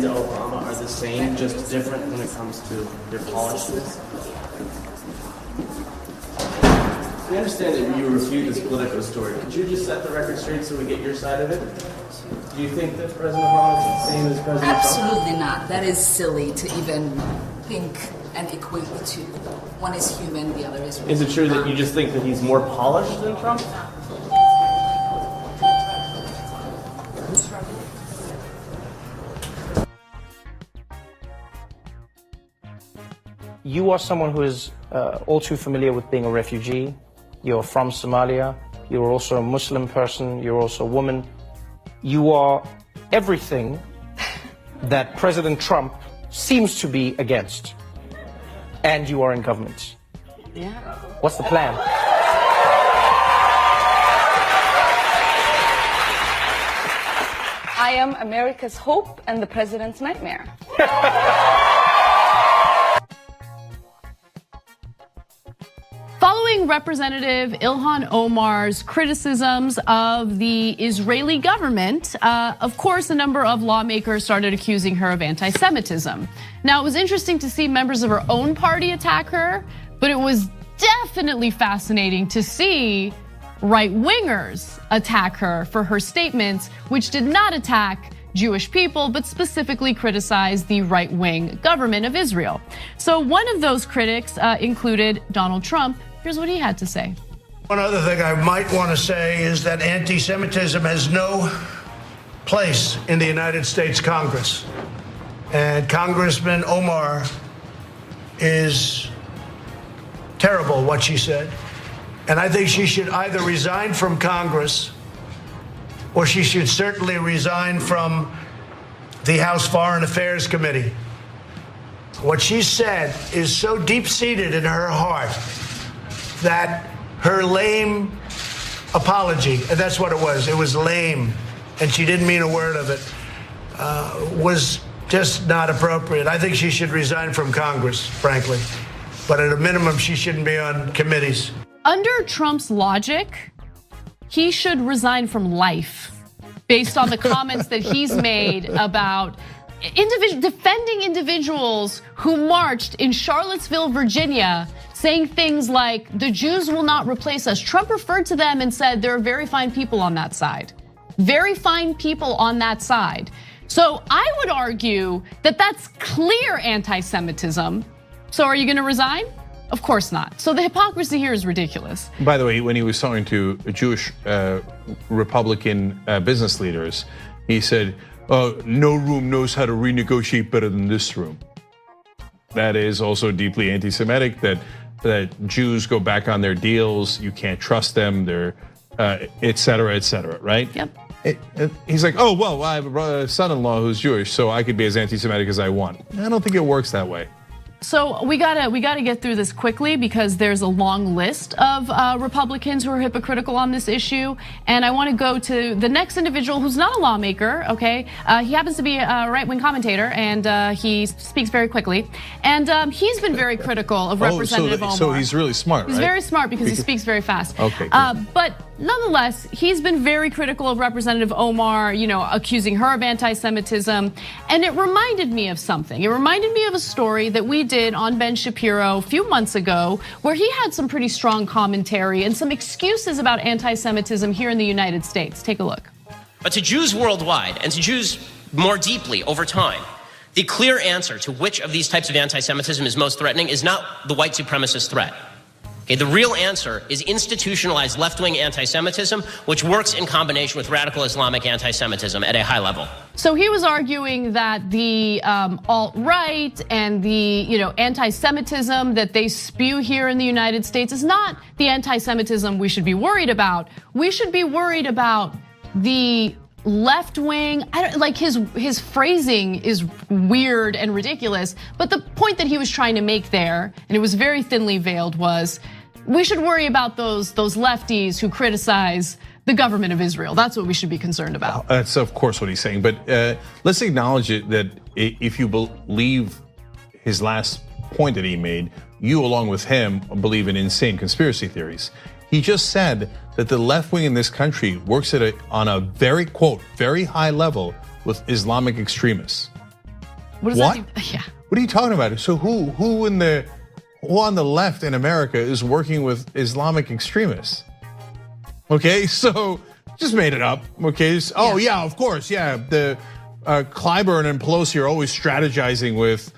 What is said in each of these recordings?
and Obama are the same, just different when it comes to their polishedness? We understand that you refute this Politico story. Could you just set the record straight so we get your side of it? Do you think that President Obama is the same as President Trump? Absolutely not. That is silly to even think and equate the two. One is human, the other is... Is it true that you just think that he's more polished than Trump? You are someone who is all too familiar with being a refugee. You're from Somalia. You're also a Muslim person. You're also a woman. You are everything that President Trump seems to be against. And you are in government. Yeah. What's the plan? I am America's hope and the president's nightmare. Following Representative Ilhan Omar's criticisms of the Israeli government, of course, a number of lawmakers started accusing her of anti-Semitism. Now, it was interesting to see members of her own party attack her, but it was definitely fascinating to see right-wingers attack her for her statements, which did not attack Jewish people, but specifically criticized the right-wing government of Israel. So one of those critics included Donald Trump. Here's what he had to say. One other thing I might want to say is that anti-Semitism has no place in the United States Congress. And Congressman Omar is terrible what she said. And I think she should either resign from Congress or she should certainly resign from the House Foreign Affairs Committee. What she said is so deep-seated in her heart that her lame apology, and that's what it was lame, and she didn't mean a word of it, was just not appropriate. I think she should resign from Congress, frankly. But at a minimum, she shouldn't be on committees. Under Trump's logic, he should resign from life based on the comments that he's made about defending individuals who marched in Charlottesville, Virginia, saying things like, the Jews will not replace us. Trump referred to them and said there are very fine people on that side. Very fine people on that side. So I would argue that that's clear anti-Semitism. So are you gonna resign? Of course not. So the hypocrisy here is ridiculous. By the way, when he was talking to Jewish Republican business leaders, he said, no room knows how to renegotiate better than this room. That is also deeply anti-Semitic, that Jews go back on their deals, you can't trust them, they're et cetera, right? Yep. He's like, oh, well, I have a son-in-law who's Jewish, so I could be as anti-Semitic as I want. I don't think it works that way. So we gotta get through this quickly because there's a long list of Republicans who are hypocritical on this issue, and I want to go to the next individual who's not a lawmaker. Okay, he happens to be a right-wing commentator, and he speaks very quickly, and he's been very critical of Representative Omar. So he's really smart, right? He's very smart because he speaks very fast. Okay. But nonetheless, he's been very critical of Representative Omar, accusing her of anti-Semitism, and it reminded me of something. It reminded me of a story that we did on Ben Shapiro a few months ago, where he had some pretty strong commentary and some excuses about anti-Semitism here in the United States. Take a look. But to Jews worldwide and to Jews more deeply over time, the clear answer to which of these types of anti-Semitism is most threatening is not the white supremacist threat. Okay, the real answer is institutionalized left-wing anti-Semitism, which works in combination with radical Islamic anti-Semitism at a high level. So he was arguing that the alt-right and the anti-Semitism that they spew here in the United States is not the anti-Semitism we should be worried about. We should be worried about the left wing. His phrasing is weird and ridiculous, but the point that he was trying to make there, and it was very thinly veiled, was we should worry about those lefties who criticize the government of Israel. That's what we should be concerned about. That's of course what he's saying, but let's acknowledge it that if you believe his last point that he made, you along with him believe in insane conspiracy theories. He just said that the left wing in this country works on a very, quote, very high level with Islamic extremists. What does What? that mean? Yeah. What are you talking about? So who on the left in America is working with Islamic extremists? Okay, so just made it up. Okay, oh yeah, of course, yeah. The Clyburn and Pelosi are always strategizing with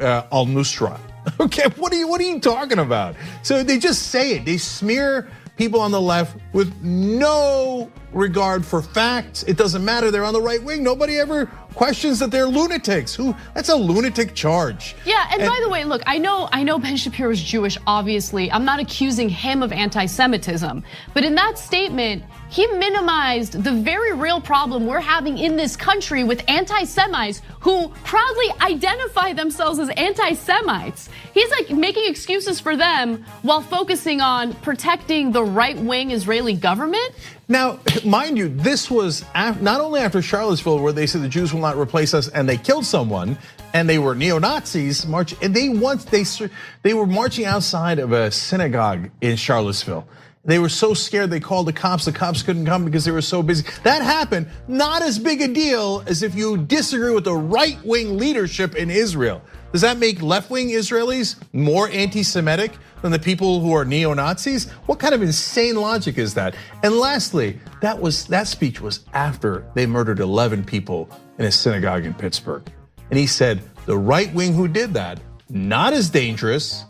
al-Nusra. Okay, what are you talking about? So they just say it. They smear people on the left with no regard for facts. It doesn't matter. They're on the right wing. Nobody ever questions that they're lunatics. That's a lunatic charge. Yeah, and by the way, look, I know Ben Shapiro is Jewish, obviously. I'm not accusing him of anti-Semitism. But in that statement, he minimized the very real problem we're having in this country with anti-Semites who proudly identify themselves as anti-Semites. He's like making excuses for them while focusing on protecting the right-wing Israeli government. Now, mind you, this was not only after Charlottesville, where they said the Jews will not replace us, and they killed someone, and they were neo-Nazis. And they were marching outside of a synagogue in Charlottesville. They were so scared they called the cops. The cops couldn't come because they were so busy. That happened. Not as big a deal as if you disagree with the right-wing leadership in Israel. Does that make left-wing Israelis more anti-Semitic than the people who are neo-Nazis? What kind of insane logic is that? And lastly, that speech was after they murdered 11 people in a synagogue in Pittsburgh. And he said the right wing who did that, not as dangerous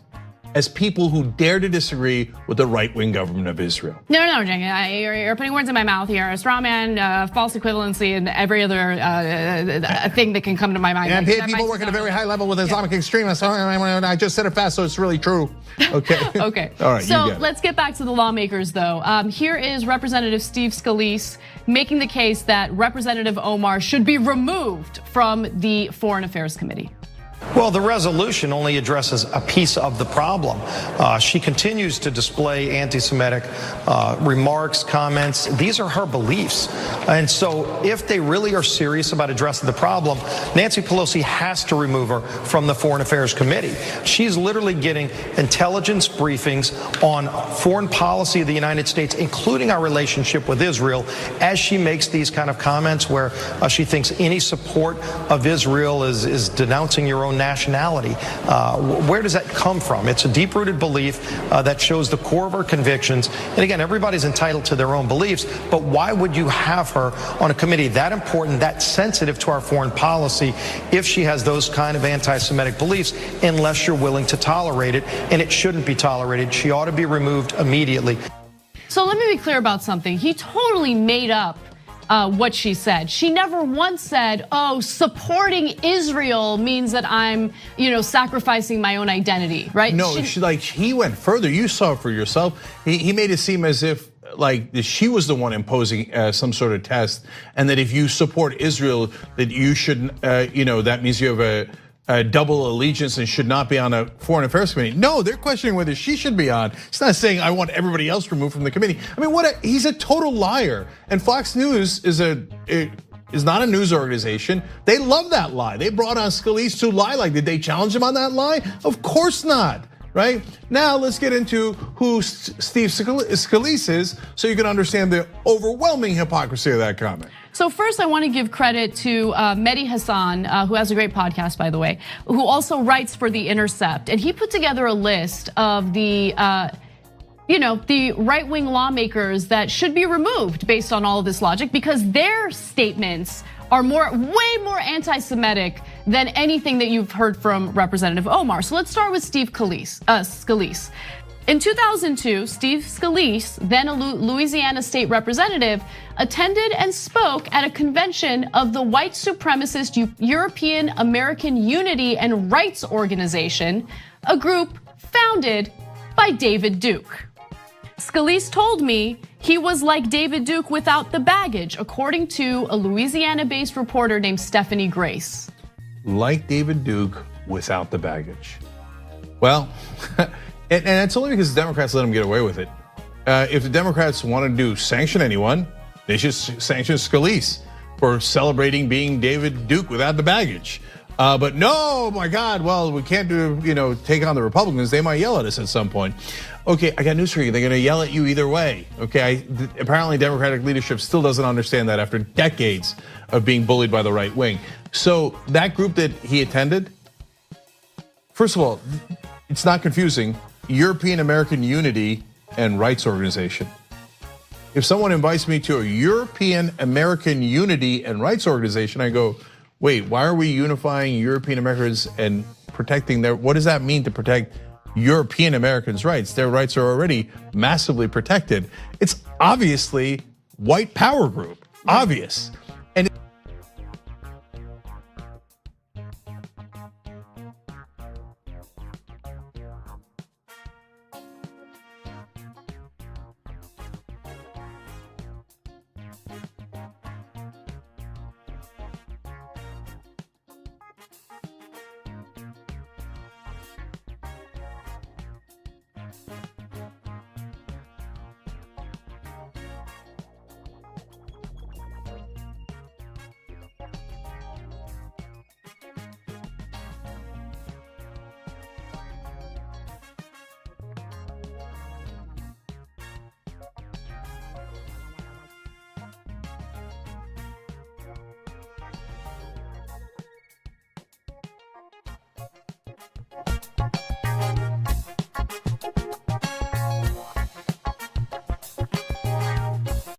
as people who dare to disagree with the right-wing government of Israel. No, you're putting words in my mouth here. A straw man, false equivalency, and every other thing that can come to my mind. And people work at a very high level with Islamic extremists. I just said it fast, so it's really true. Okay. Okay. All right. So let's get back to the lawmakers, though. Here is Representative Steve Scalise making the case that Representative Omar should be removed from the Foreign Affairs Committee. Well, the resolution only addresses a piece of the problem. She continues to display anti-Semitic remarks, comments. These are her beliefs. And so if they really are serious about addressing the problem, Nancy Pelosi has to remove her from the Foreign Affairs Committee. She's literally getting intelligence briefings on foreign policy of the United States, including our relationship with Israel, as she makes these kind of comments where she thinks any support of Israel is denouncing your own nationality. Where does that come from? It's a deep-rooted belief that shows the core of her convictions. And again, everybody's entitled to their own beliefs, but why would you have her on a committee that important, that sensitive to our foreign policy, if she has those kind of anti-Semitic beliefs, unless you're willing to tolerate it? And it shouldn't be tolerated. She ought to be removed immediately. So let me be clear about something. He totally made up what she said. She never once said, oh, supporting Israel means that I'm, sacrificing my own identity, right? No, he went further. You saw it for yourself. He made it seem as if she was the one imposing some sort of test, and that if you support Israel, that you shouldn't, that means you have a double allegiance and should not be on a foreign affairs committee. No, they're questioning whether she should be on. It's not saying I want everybody else removed from the committee. I mean, he's a total liar. And Fox News is not a news organization. They love that lie. They brought on Scalise to lie. Did they challenge him on that lie? Of course not. Right? Now let's get into who Steve Scalise is, so you can understand the overwhelming hypocrisy of that comment. So first, I want to give credit to Mehdi Hassan, who has a great podcast, by the way, who also writes for The Intercept, and he put together a list of the right-wing lawmakers that should be removed based on all of this logic, because their statements are way more anti-Semitic than anything that you've heard from Representative Omar. So let's start with Steve Scalise. In 2002, Steve Scalise, then a Louisiana state representative, attended and spoke at a convention of the white supremacist European American Unity and Rights Organization, a group founded by David Duke. Scalise told me he was like David Duke without the baggage, according to a Louisiana-based reporter named Stephanie Grace. Like David Duke without the baggage. Well, and it's only because the Democrats let him get away with it. If the Democrats wanted to sanction anyone, they should sanction Scalise for celebrating being David Duke without the baggage. But no, my God, well, we can't take on the Republicans. They might yell at us at some point. Okay, I got news for you. They're going to yell at you either way. Okay, apparently Democratic leadership still doesn't understand that after decades of being bullied by the right wing. So that group that he attended, first of all, it's not confusing. European American Unity and Rights Organization. If someone invites me to a European American Unity and Rights Organization, I go, wait, why are we unifying European Americans and protecting their, what does that mean to protect European Americans' rights? Their rights are already massively protected. It's obviously white power group, obvious.